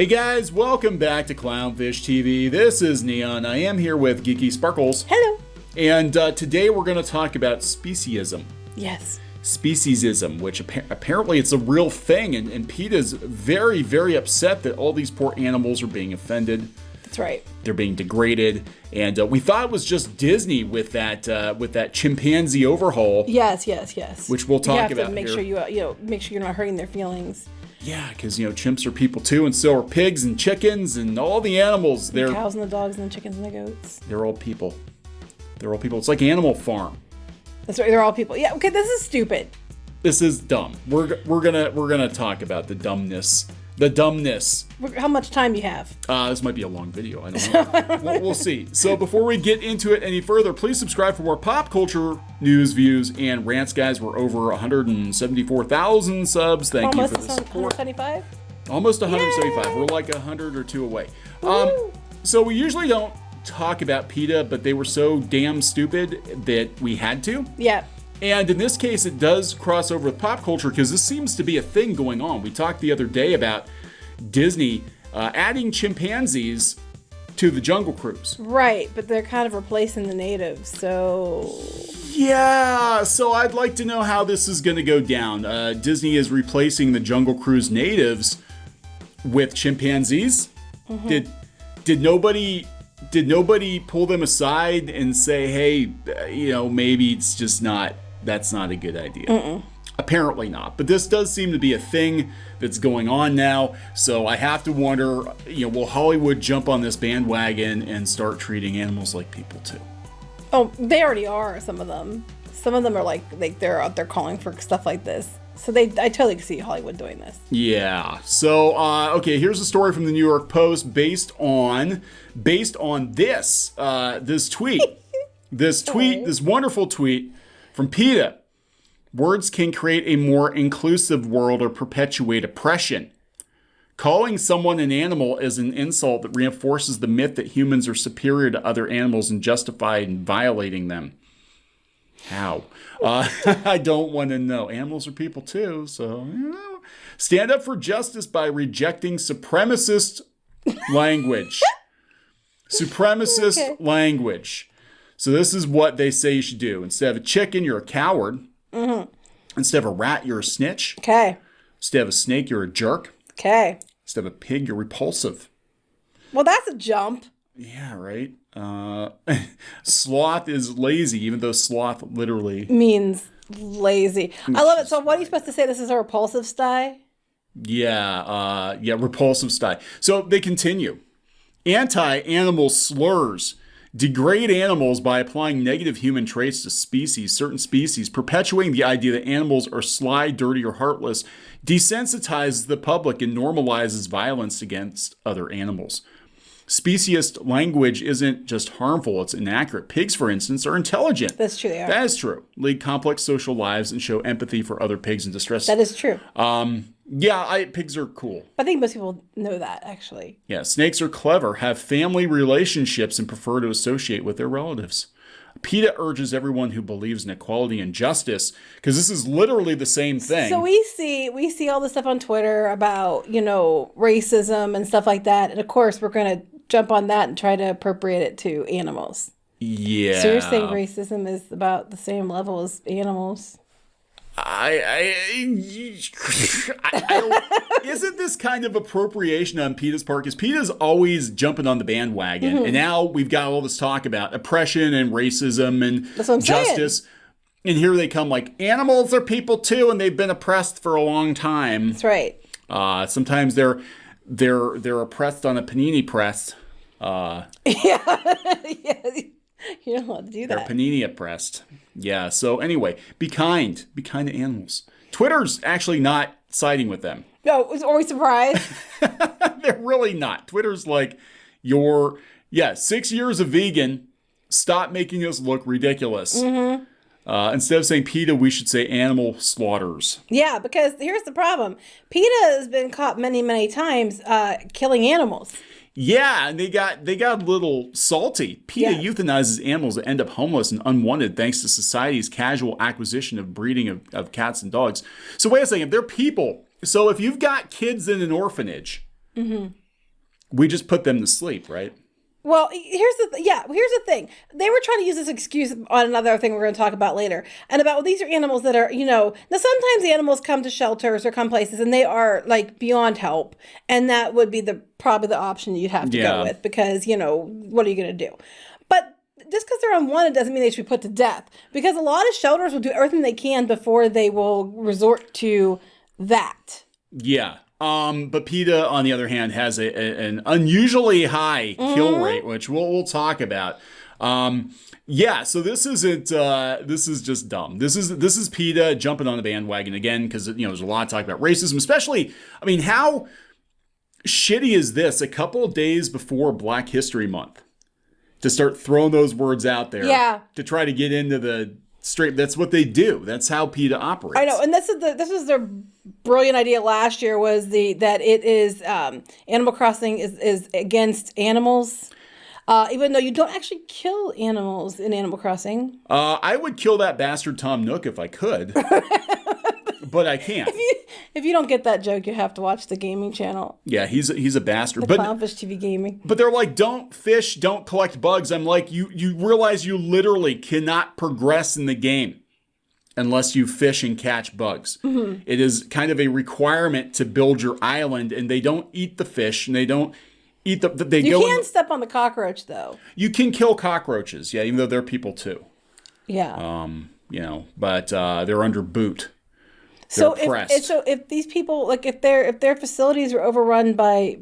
Hey guys, welcome back to Clownfish TV. This is Kneon. I am here with Geeky Sparkles. Hello. And today we're going to talk about speciesism. Yes. Speciesism, which apparently it's a real thing, and PETA's very, very upset that all these poor animals are being offended. That's right. They're being degraded, and we thought it was just Disney with that chimpanzee overhaul. Yes. Which we'll talk about. You have to make sure make sure you're not hurting their feelings. Yeah, because chimps are people too, and so are pigs and chickens and all the animals. The cows and the dogs and the chickens and the goats. They're all people. They're all people. It's like Animal Farm. That's right. They're all people. Yeah. Okay. This is stupid. This is dumb. We're gonna talk about the dumbness. The dumbness. How much time do you have? This might be a long video. I don't know. we'll see. So before we get into it any further, please subscribe for more pop culture news, views, and rants, guys. We're over 174,000 subs. Thank you for the support. 175? Almost 175. Yay! We're like 100 or 2 away. So we usually don't talk about PETA, but they were so damn stupid that we had to. Yeah. And in this case, it does cross over with pop culture because this seems to be a thing going on. We talked the other day about Disney adding chimpanzees to the Jungle Cruise. Right, but they're kind of replacing the natives, so... Yeah, so I'd like to know how this is going to go down. Disney is replacing the Jungle Cruise natives with chimpanzees. Mm-hmm. Did nobody pull them aside and say, hey, maybe it's just not... That's not a good idea. Mm-mm. Apparently not. But this does seem to be a thing that's going on now. So I have to wonder, will Hollywood jump on this bandwagon and start treating animals like people too? Oh, they already are, some of them. Some of them are like they're out there calling for stuff like this. So I totally see Hollywood doing this. Yeah. So, okay, here's a story from the New York Post based on this tweet. This wonderful tweet from PETA. Words can create a more inclusive world or perpetuate oppression. Calling someone an animal is an insult that reinforces the myth that humans are superior to other animals and justified in violating them. How? I don't want to know. Animals are people too, so, Stand up for justice by rejecting supremacist language. Supremacist language. So this is what they say you should do. Instead of a chicken, you're a coward. Mm-hmm. Instead of a rat, you're a snitch. Okay. Instead of a snake, you're a jerk. Okay. Instead of a pig, you're repulsive. Well, that's a jump. Yeah, right. Sloth is lazy, even though sloth literally means lazy. I love it. So what are you supposed to say? This is a repulsive style? Yeah, repulsive style. So they continue. Anti-animal slurs degrade animals by applying negative human traits to certain species, perpetuating the idea that animals are sly, dirty, or heartless, desensitizes the public and normalizes violence against other animals. Speciesist language isn't just harmful, it's inaccurate. Pigs, for instance, are intelligent. That's true, they are. That is true. Lead complex social lives and show empathy for other pigs in distress. That is true. Pigs are cool. I think most people know that, actually. Yeah, snakes are clever, have family relationships, and prefer to associate with their relatives. PETA urges everyone who believes in equality and justice, because this is literally the same thing. So we see all this stuff on Twitter about, racism and stuff like that. And of course, we're going to jump on that and try to appropriate it to animals. Yeah. So you're saying racism is about the same level as animals? Isn't this kind of appropriation on PETA's part? Because PETA's always jumping on the bandwagon. Mm-hmm. And now we've got all this talk about oppression and racism and justice. And here they come like, animals are people too, and they've been oppressed for a long time. That's right. Sometimes they're oppressed on a panini press. Yeah. You don't want to do that. They're panini oppressed. Yeah, so anyway, be kind. Be kind to animals. Twitter's actually not siding with them. No, are we surprised? They're really not. Twitter's like, 6 years of vegan, stop making us look ridiculous. Mm-hmm. Instead of saying PETA, we should say animal slaughters. Yeah, because here's the problem. PETA has been caught many, many times killing animals. Yeah, and they got a little salty. PETA euthanizes animals that end up homeless and unwanted thanks to society's casual acquisition of breeding of cats and dogs. So wait a second, they're people. So if you've got kids in an orphanage, mm-hmm. We just put them to sleep, right? Well, here's the thing. They were trying to use this excuse on another thing we're going to talk about later, and about, well, these are animals that are, now sometimes the animals come to shelters or come places and they are like beyond help, and that would be probably the option you'd have to go with, because what are you going to do? But just because they're unwanted doesn't mean they should be put to death, because a lot of shelters will do everything they can before they will resort to that. Yeah. But PETA, on the other hand, has an unusually high kill rate, which we'll talk about. So this isn't. This is just dumb. This is PETA jumping on the bandwagon again, because there's a lot of talk about racism, especially. I mean, how shitty is this? A couple of days before Black History Month, to start throwing those words out there, to try to get into the straight. That's what they do. That's how PETA operates. I know, and this is their brilliant idea last year, was that it is Animal Crossing is against animals, even though you don't actually kill animals in Animal Crossing. I would kill that bastard Tom Nook if I could, but I can't. If you don't get that joke, you have to watch the gaming channel. Yeah, he's a bastard. The Clownfish TV Gaming. But they're like, don't fish, don't collect bugs. I'm like, you realize you literally cannot progress in the game unless you fish and catch bugs. Mm-hmm. It is kind of a requirement to build your island, and they don't eat the fish, and they don't eat the. You can step on the cockroach, though. You can kill cockroaches, yeah, even though they're people too. Yeah. But they're under boot. So if these people, like, if their facilities are overrun by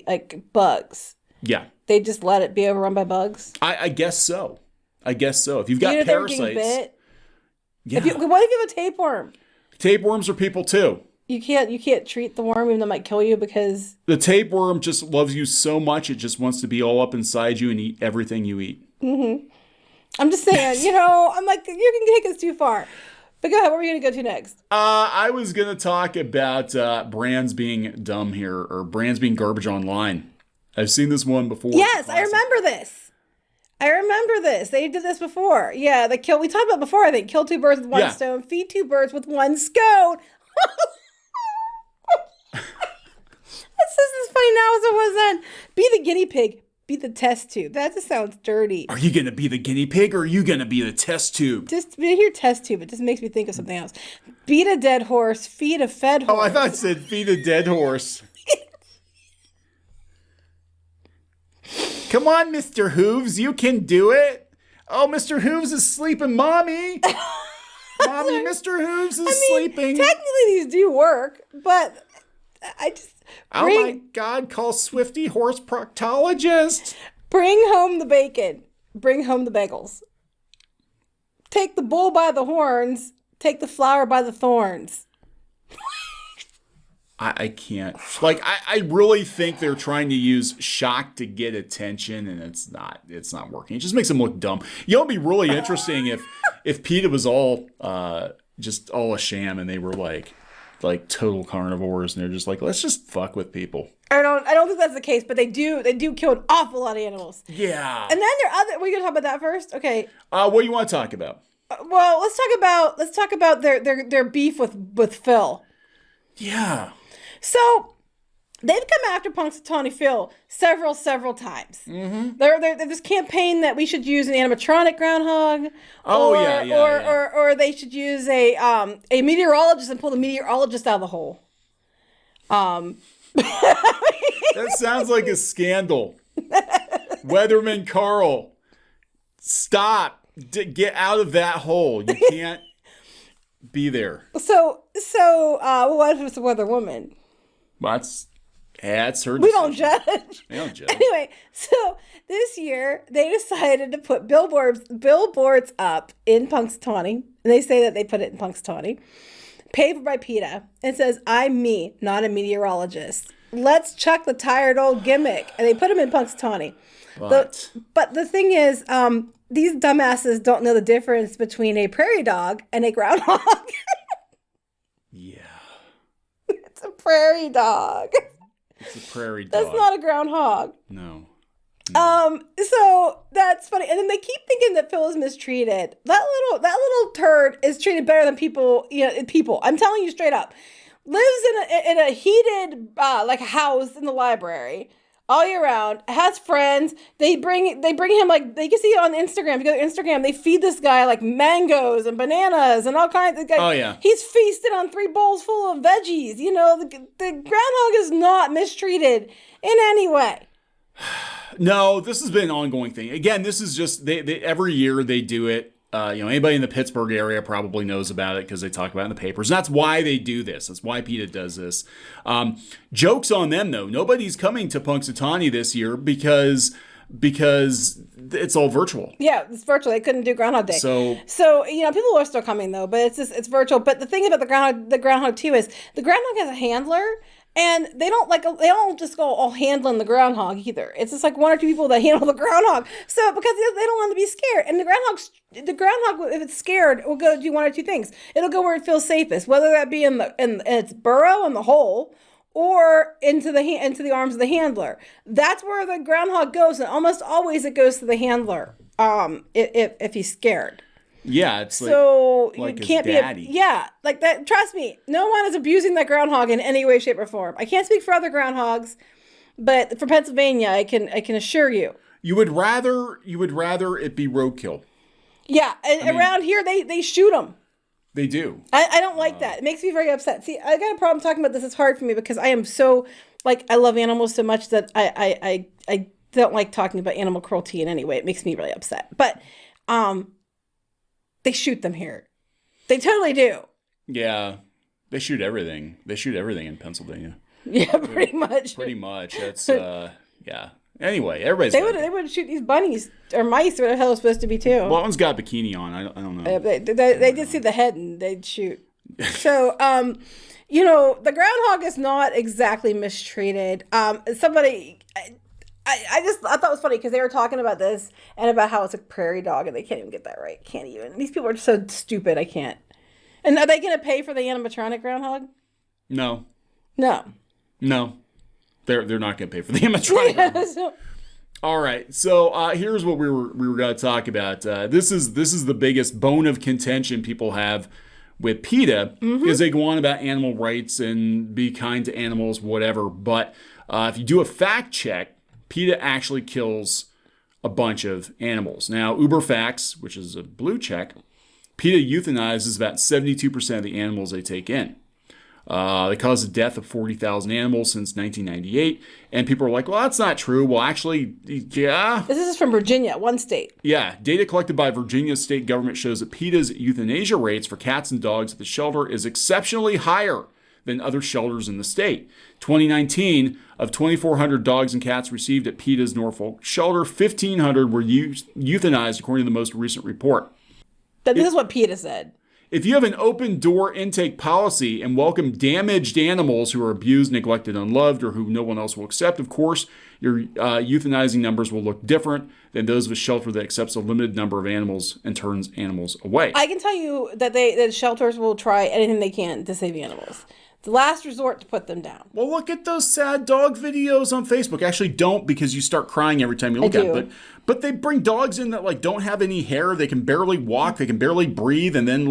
like bugs, they just let it be overrun by bugs. I guess so. If you've got parasites. Getting bit. Yeah. What if you have a tapeworm? Tapeworms are people too. You can't treat the worm, even though it might kill you, because the tapeworm just loves you so much it just wants to be all up inside you and eat everything you eat. Mm-hmm. I'm just saying, I'm like, you can take us too far. But go ahead, what are we going to go to next? I was going to talk about brands being dumb here, or brands being garbage online. I've seen this one before. Yes, I remember this. They did this before. Yeah, we talked about before, I think. Kill two birds with one stone, feed two birds with one scone. This is as funny now as it was then. Be the guinea pig. Be the test tube. That just sounds dirty. Are you going to be the guinea pig, or are you going to be the test tube? Just when I hear test tube, it just makes me think of something else. Beat a dead horse. Feed a fed horse. Oh, I thought it said feed a dead horse. Come on, Mr. Hooves, you can do it. Oh, Mr. Hooves is sleeping, Mommy. Mommy, Mr. Hooves is sleeping. Technically, these do work, but I just... Oh my God, call Swifty horse proctologist. Bring home the bacon. Bring home the bagels. Take the bull by the horns. Take the flower by the thorns. I can't. Like, I really think they're trying to use shock to get attention, and it's not working. It just makes them look dumb. It'd be really interesting if PETA was all just all a sham, and they were like total carnivores, and they're just like, let's just fuck with people. I don't think that's the case, but they do kill an awful lot of animals. Yeah. And then there are other. We're gonna talk about that first, okay? What do you want to talk about? Well, let's talk about their beef with Phil. Yeah. So they've come after Punxsutawney Phil several times. Mm-hmm. They're this campaign that we should use an animatronic groundhog. Or they should use a meteorologist and pull the meteorologist out of the hole. That sounds like a scandal. Weatherman Carl, stop. Get out of that hole. You can't be there. So what if it's a weather woman? That's her decision. We don't judge. We don't judge. Anyway, so this year they decided to put billboards up in Punxsutawney. And they say that they put it in Punxsutawney. Paid by PETA. It says, I'm me, not a meteorologist. Let's chuck the tired old gimmick. And they put them in Punxsutawney. But the thing is, these dumbasses don't know the difference between a prairie dog and a groundhog. Yeah. It's a prairie dog. It's a prairie dog. That's not a groundhog. No. So that's funny. And then they keep thinking that Phil is mistreated. That little turd is treated better than people. People. I'm telling you straight up. Lives in a heated like house in the library. all year round, has friends. They bring him, like, they can see it on Instagram. If you go to Instagram, they feed this guy like mangoes and bananas and all kinds of. Oh yeah, he's feasted on 3 bowls full of veggies. You know, the groundhog is not mistreated in any way. No, this has been an ongoing thing. Again, this is just they every year they do it. Anybody in the Pittsburgh area probably knows about it because they talk about it in the papers. And that's why they do this. That's why PETA does this. Joke's on them, though. Nobody's coming to Punxsutawney this year because it's all virtual. Yeah, it's virtual. They couldn't do Groundhog Day. So people are still coming, though, but it's virtual. But the thing about the groundhog too is the groundhog has a handler. And they don't just go all handling the groundhog either. It's just like 1 or 2 people that handle the groundhog. So because they don't want to be scared. And the groundhog, if it's scared, will go do 1 or 2 things. It'll go where it feels safest, whether that be in its burrow in the hole or into the arms of the handler. That's where the groundhog goes, and almost always it goes to the handler. If he's scared. Yeah, it's so like you can't his daddy. Like that. Trust me, no one is abusing that groundhog in any way, shape, or form. I can't speak for other groundhogs, but for Pennsylvania, I can assure you. You would rather it be roadkill. Yeah, and around here they shoot them. They do. I don't like that. It makes me very upset. See, I got a problem talking about this. It's hard for me because I am so I love animals so much that I don't like talking about animal cruelty in any way. It makes me really upset. But they shoot them here. They totally do. Yeah. They shoot everything. They shoot everything in Pennsylvania. Yeah, pretty much. Pretty much. That's, yeah. Anyway, everybody's... They would shoot these bunnies or mice or whatever the hell it's supposed to be, too. Well, one's got a bikini on. I don't know. They did see the head and they'd shoot. So, the groundhog is not exactly mistreated. Somebody... I thought it was funny because they were talking about this and about how it's a prairie dog and they can't even get that right. Can't even. These people are so stupid. I can't. And are they going to pay for the animatronic groundhog? No. No. They're not going to pay for the animatronic. Yeah, all right. So here's what we were going to talk about. This is the biggest bone of contention people have with PETA is they go on about animal rights and be kind to animals, whatever. But if you do a fact check, PETA actually kills a bunch of animals. Now, UberFacts, which is a blue check, PETA euthanizes about 72% of the animals they take in. They caused the death of 40,000 animals since 1998. And people are like, well, that's not true. Well, actually, yeah. This is from Virginia, one state. Yeah. Data collected by Virginia's state government shows that PETA's euthanasia rates for cats and dogs at the shelter is exceptionally higher than other shelters in the state. 2019, of 2,400 dogs and cats received at PETA's Norfolk shelter, 1,500 were euthanized, according to the most recent report. But this is what PETA said. If you have an open door intake policy and welcome damaged animals who are abused, neglected, unloved, or who no one else will accept, of course, your euthanizing numbers will look different than those of a shelter that accepts a limited number of animals and turns animals away. I can tell you that shelters will try anything they can to save animals. The last resort to put them down. Well, look at those sad dog videos on Facebook. Actually, don't, because you start crying every time you look at it. But they bring dogs in that don't have any hair. They can barely walk. They can barely breathe. And then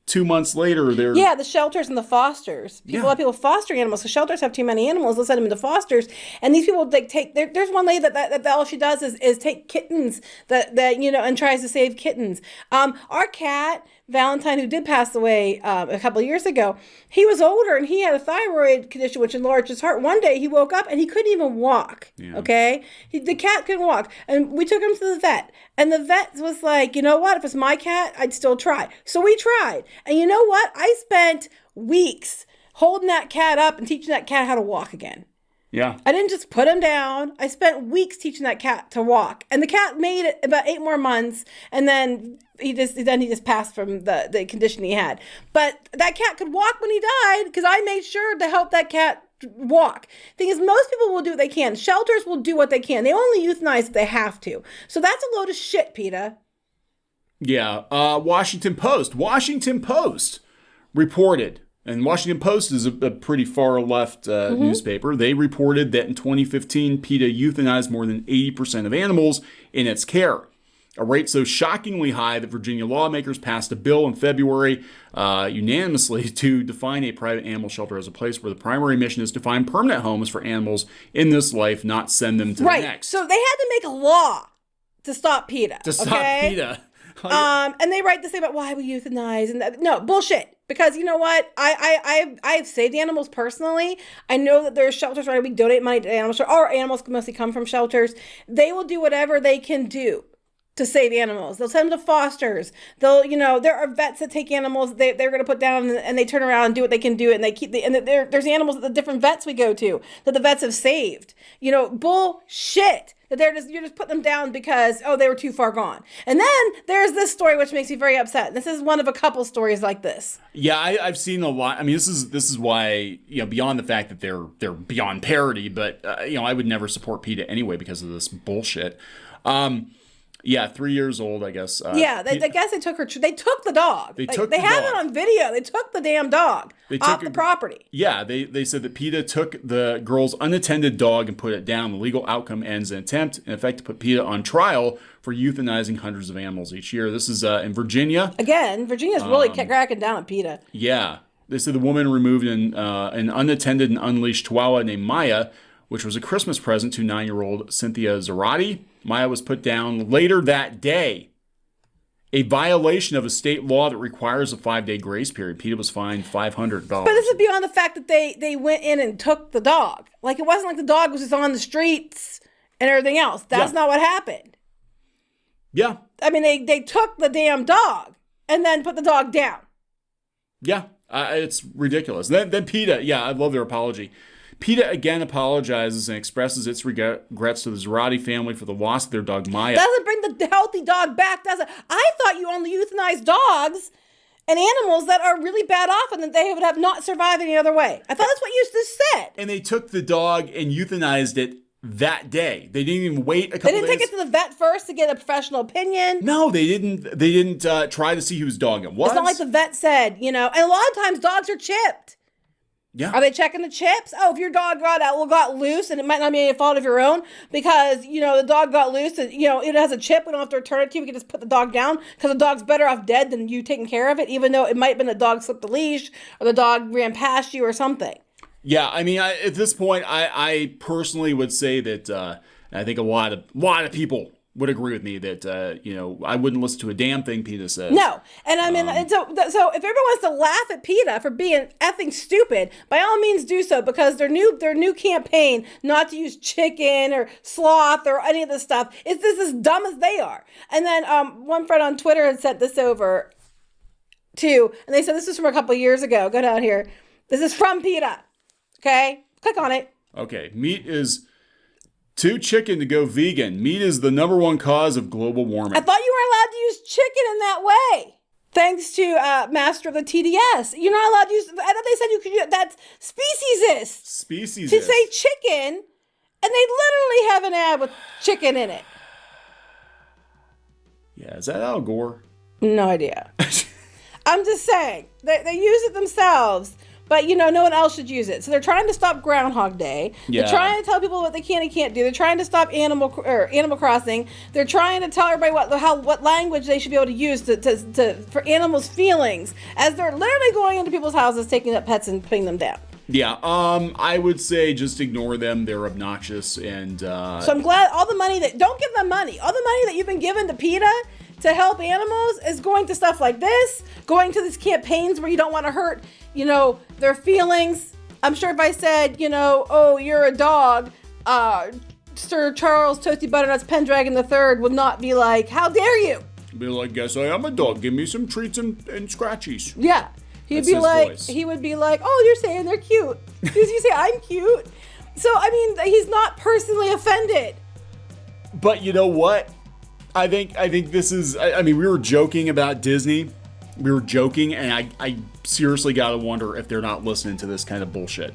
2 months later, they're... Yeah, the shelters and the fosters. A lot of people foster animals. So shelters have too many animals. They'll send them into fosters. And these people, take... There's one lady that all she does is take kittens and tries to save kittens. Our cat, Valentine, who did pass away a couple of years ago, he was older and he had a thyroid condition which enlarged his heart. One day he woke up and he couldn't even walk. Yeah. Okay? The cat couldn't walk. And we took him to the vet. And the vet was like, you know what? If it's my cat, I'd still try. So we tried. And you know what? I spent weeks holding that cat up and teaching that cat how to walk again. Yeah. I didn't just put him down. I spent weeks teaching that cat to walk. And the cat made it about 8 more months. And then he just passed from the condition he had. But that cat could walk when he died because I made sure to help that cat walk. Thing is, most people will do what they can. Shelters will do what they can. They only euthanize if they have to. So that's a load of shit, PETA. Yeah. Washington Post reported, and Washington Post is a pretty far left newspaper. They reported that in 2015, PETA euthanized more than 80% of animals in its care. a rate so shockingly high that Virginia lawmakers passed a bill in February unanimously to define a private animal shelter as a place where the primary mission is to find permanent homes for animals in this life, not send them to the next. So they had to make a law to stop PETA. Stop PETA. And they write this thing about why we euthanize and that. No, bullshit. Because you know what? I've saved animals personally. I know that there's shelters where we donate money to animal shelters. Our animals mostly come from shelters. They will do whatever they can do to save animals. They'll send them to fosters. They'll, there are vets that take animals they're going to put down and they turn around and do what they can do. And they keep there's animals at the different vets we go to that the vets have saved. Bullshit. That you just put them down because, they were too far gone. And then there's this story which makes me very upset. This is one of a couple stories like this. Yeah, I've seen a lot. I mean, this is why, beyond the fact that they're beyond parody, but I would never support PETA anyway because of this bullshit. 3 years old, I guess. I guess they took her. They took the dog. They have it on video. They took the damn dog off the property. Yeah, they said that PETA took the girl's unattended dog and put it down. The legal outcome ends in attempt, in effect, to put PETA on trial for euthanizing hundreds of animals each year. This is in Virginia. Again, Virginia's really cracking down on PETA. Yeah, they said the woman removed an unattended and unleashed Chihuahua named Maya, which was a Christmas present to 9-year-old Cynthia Zarate. Maya was put down later that day. A violation of a state law that requires a 5-day grace period. PETA was fined $500. But this is beyond the fact that they went in and took the dog. Like, it wasn't like the dog was just on the streets and everything else. That's not what happened. Yeah. I mean, they took the damn dog and then put the dog down. Yeah. It's ridiculous. Then PETA, I love their apology. PETA again apologizes and expresses its regrets to the Zarate family for the loss of their dog Maya. Doesn't bring the healthy dog back, does it? I thought you only euthanized dogs and animals that are really bad off and that they would have not survived any other way. I thought that's what you just said. And they took the dog and euthanized it that day. They didn't even wait a couple days. They didn't take it to the vet first to get a professional opinion. No, they didn't. They didn't try to see whose dog it was. It's not like the vet said, And a lot of times dogs are chipped. Yeah. Are they checking the chips? Oh, if your dog got loose, and it might not be any fault of your own because, the dog got loose and, it has a chip. We don't have to return it to you. We can just put the dog down because the dog's better off dead than you taking care of it, even though it might have been the dog slipped the leash or the dog ran past you or something. Yeah. I mean, at this point, I personally would say that I think a lot of people would agree with me that, I wouldn't listen to a damn thing PETA says. No. And I mean, so if everyone wants to laugh at PETA for being effing stupid, by all means do so, because their new campaign not to use chicken or sloth or any of this stuff is this as dumb as they are. And then one friend on Twitter had sent this over too, and they said this was from a couple of years ago. Go down here. This is from PETA. Okay? Click on it. Okay. Meat is too chicken to go vegan. Meat is the number one cause of global warming. I thought you weren't allowed to use chicken in that way. Thanks to Master of the TDS. You're not allowed to use, I thought they said you could use, that's speciesist. Speciesist. To say chicken, and they literally have an ad with chicken in it. Yeah, is that Al Gore? No idea. I'm just saying, they use it themselves. But, no one else should use it. So they're trying to stop Groundhog Day. Yeah. They're trying to tell people what they can and can't do. They're trying to stop Animal Crossing. They're trying to tell everybody what language they should be able to use for animals' feelings as they're literally going into people's houses, taking up pets and putting them down. Yeah, I would say just ignore them. They're obnoxious. And so I'm glad don't give them money. All the money that you've been given to PETA to help animals is going to stuff like this, going to these campaigns where you don't want to hurt, their feelings. I'm sure if I said, oh, you're a dog, Sir Charles Toasty Butternuts Pendragon III would not be like, how dare you? Be like, guess I am a dog. Give me some treats and scratchies. Yeah. He would be like, oh, you're saying they're cute. You say I'm cute. So, I mean, he's not personally offended. But you know what? I think this is, we were joking about Disney. We were joking, and I seriously got to wonder if they're not listening to this kind of bullshit.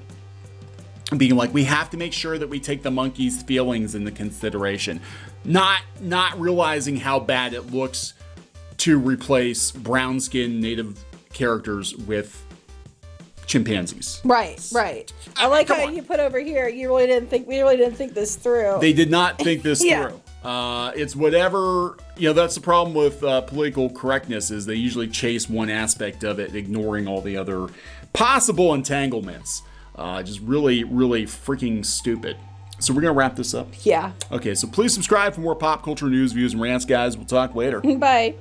Being like, we have to make sure that we take the monkey's feelings into consideration. Not realizing how bad it looks to replace brown-skinned native characters with chimpanzees. Right. I like how you put over here, we really didn't think this through. They did not think this through. It's whatever, that's the problem with political correctness is they usually chase one aspect of it, ignoring all the other possible entanglements. Just really, really freaking stupid. So we're going to wrap this up. Yeah. Okay, so please subscribe for more pop culture news, views, and rants, guys. We'll talk later. Bye.